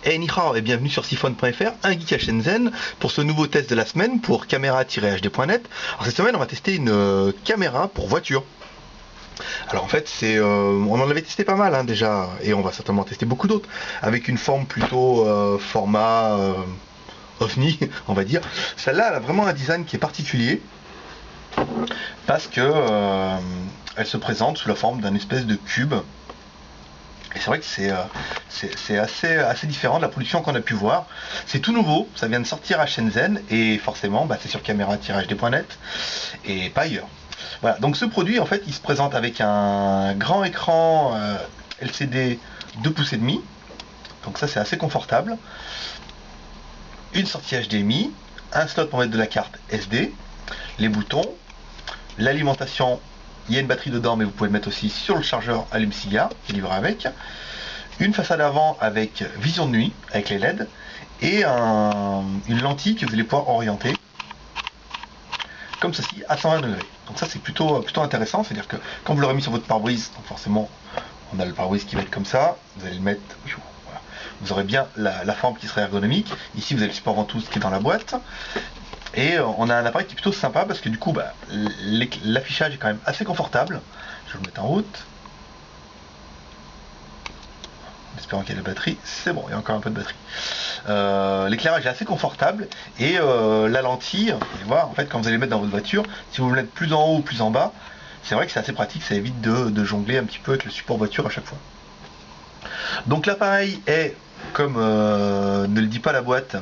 Hey Nihao et bienvenue sur Siphon.fr, un geek à Shenzhen pour ce nouveau test de la semaine pour caméra-hd.net. Alors cette semaine on va tester une caméra pour voiture. Alors en fait on en avait testé pas mal déjà et on va certainement tester beaucoup d'autres avec une forme plutôt format ovni on va dire. Celle-là elle a vraiment un design qui est particulier parce que elle se présente sous la forme d'un espèce de cube. Et c'est vrai que c'est assez différent de la production qu'on a pu voir. C'est tout nouveau, ça vient de sortir à Shenzhen et forcément c'est sur caméra-hd.net et pas ailleurs. Voilà, donc ce produit en fait il se présente avec un grand écran LCD 2,5 pouces, donc ça c'est assez confortable. Une sortie HDMI, un slot pour mettre de la carte SD, les boutons, l'alimentation. Il y a une batterie dedans, mais vous pouvez le mettre aussi sur le chargeur allume-cigare qui est livré avec. Une façade avant avec vision de nuit, avec les LED. Et une lentille que vous allez pouvoir orienter, comme ceci, à 120 degrés. Donc ça, c'est plutôt intéressant. C'est-à-dire que quand vous l'aurez mis sur votre pare-brise, donc forcément, on a le pare-brise qui va être comme ça. Vous allez le mettre... Voilà. Vous aurez bien la forme qui serait ergonomique. Ici, vous avez le support ventouse qui est dans la boîte. Et on a un appareil qui est plutôt sympa parce que du coup l'affichage est quand même assez confortable. Je vais le mettre en route. En espérant qu'il y ait la batterie. C'est bon, il y a encore un peu de batterie. L'éclairage est assez confortable et la lentille, vous allez voir, en fait quand vous allez le mettre dans votre voiture, si vous le mettez plus en haut ou plus en bas, c'est vrai que c'est assez pratique, ça évite de jongler un petit peu avec le support voiture à chaque fois. Donc l'appareil est, comme ne le dit pas la boîte,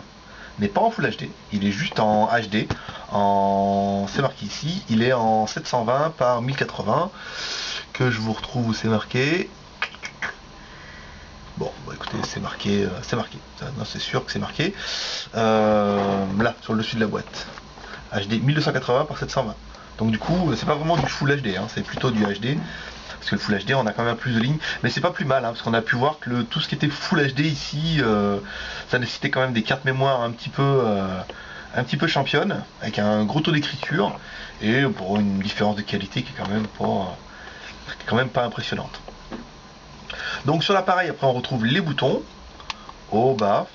n'est pas en Full HD, il est juste en HD, c'est marqué ici, il est en 720 par 1080, que je vous retrouve où c'est marqué. Bon, écoutez, c'est marqué, non, c'est sûr que c'est marqué, là, sur le dessus de la boîte, HD 1280 par 720, donc du coup, c'est pas vraiment du Full HD, c'est plutôt du HD, parce que le Full HD on a quand même plus de lignes, mais c'est pas plus mal parce qu'on a pu voir que tout ce qui était Full HD ici ça nécessitait quand même des cartes mémoire un petit peu championnes, avec un gros taux d'écriture et pour une différence de qualité qui est quand même pas impressionnante. Donc sur l'appareil après on retrouve les boutons haut, bas,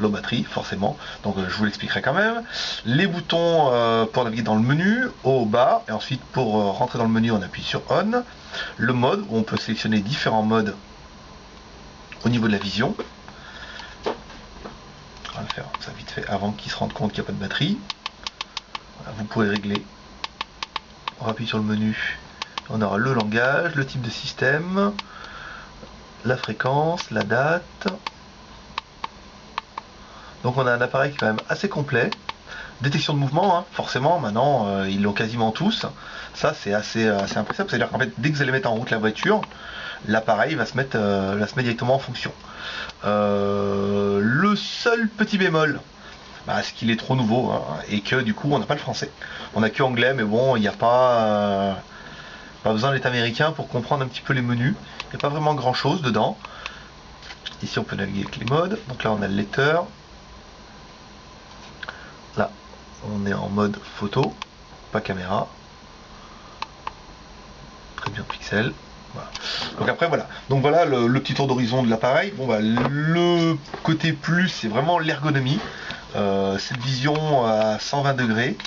low batterie forcément, donc je vous l'expliquerai quand même. Les boutons pour naviguer dans le menu, haut, bas, et ensuite pour rentrer dans le menu on appuie sur on. Le mode où on peut sélectionner différents modes au niveau de la vision. On va le faire ça vite fait avant qu'il se rende compte qu'il n'y a pas de batterie. Voilà, vous pouvez régler, on appuie sur le menu, on aura le langage, le type de système, la fréquence, la date. Donc on a un appareil qui est quand même assez complet. Détection de mouvement, forcément, maintenant ils l'ont quasiment tous. Ça c'est assez impressionnant, c'est-à-dire qu'en fait dès que vous allez mettre en route la voiture, l'appareil va se mettre directement en fonction. Le seul petit bémol, c'est qu'il est trop nouveau et que du coup on n'a pas le français. On n'a que anglais, mais bon, il n'y a pas besoin d'être américain pour comprendre un petit peu les menus. Il n'y a pas vraiment grand chose dedans. Ici on peut naviguer avec les modes, donc là on a le lecteur. Là, on est en mode photo, pas caméra. Très bien pixel. Voilà. Donc après voilà. Donc voilà le petit tour d'horizon de l'appareil. Bon le côté plus, c'est vraiment l'ergonomie. Cette vision à 120 degrés.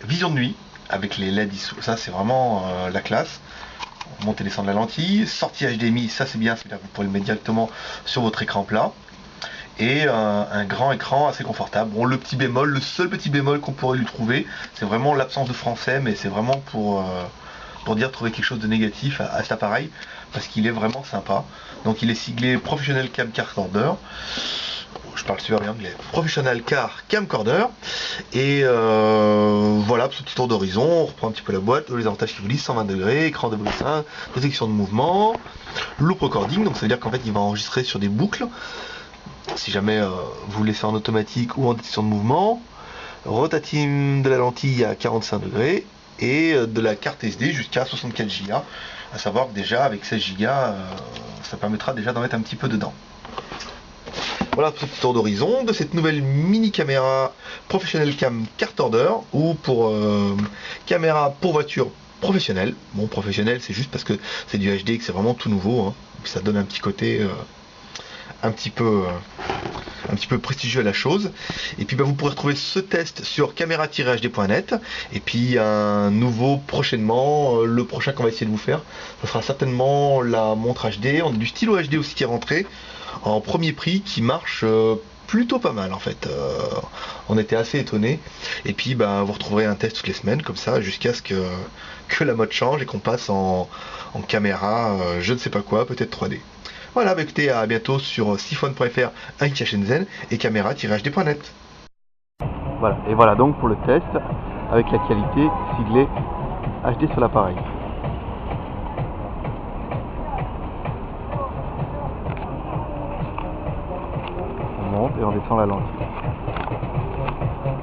Vision de nuit avec les LED dissous. Ça c'est vraiment la classe. Monter et descendre la lentille. Sortie HDMI, ça c'est bien, c'est-à-dire que vous pourrez le mettre directement sur votre écran plat. Et un grand écran assez confortable. Bon, le seul petit bémol qu'on pourrait lui trouver, c'est vraiment l'absence de français, mais c'est vraiment pour dire trouver quelque chose de négatif à cet appareil, parce qu'il est vraiment sympa. Donc il est siglé Professional Camcorder. Je parle super bien anglais. Professional Car Camcorder. Et voilà, ce petit tour d'horizon. On reprend un petit peu la boîte. Les avantages qui vous disent 120 degrés, écran de brissin, détection de mouvement, loop recording. Donc ça veut dire qu'en fait il va enregistrer sur des boucles. Si jamais vous laissez en automatique ou en détection de mouvement, rotating de la lentille à 45 degrés et de la carte SD jusqu'à 64 Go, à savoir que déjà avec 16 Go ça permettra déjà d'en mettre un petit peu dedans. Voilà pour ce petit tour d'horizon de cette nouvelle mini caméra Professional Cam Camcorder ou pour caméra pour voiture professionnelle. Bon, professionnel c'est juste parce que c'est du HD et que c'est vraiment tout nouveau puis ça donne un petit côté un petit peu prestigieux à la chose. Et puis vous pourrez retrouver ce test sur caméra-hd.net, et puis un nouveau prochainement. Le prochain qu'on va essayer de vous faire, ce sera certainement la montre HD. On a du stylo HD aussi qui est rentré en premier prix, qui marche plutôt pas mal en fait. On était assez étonnés. Et puis vous retrouverez un test toutes les semaines comme ça, jusqu'à ce que la mode change et qu'on passe en caméra je ne sais pas quoi, peut-être 3D. Voilà, écoutez, à bientôt sur siphon.fr, un geek à Shenzhen, et caméra-hd.net. Voilà, et voilà donc pour le test avec la qualité siglée HD sur l'appareil. On monte et on descend la lentille.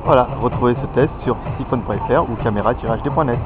Voilà, retrouvez ce test sur siphon.fr ou caméra-hd.net.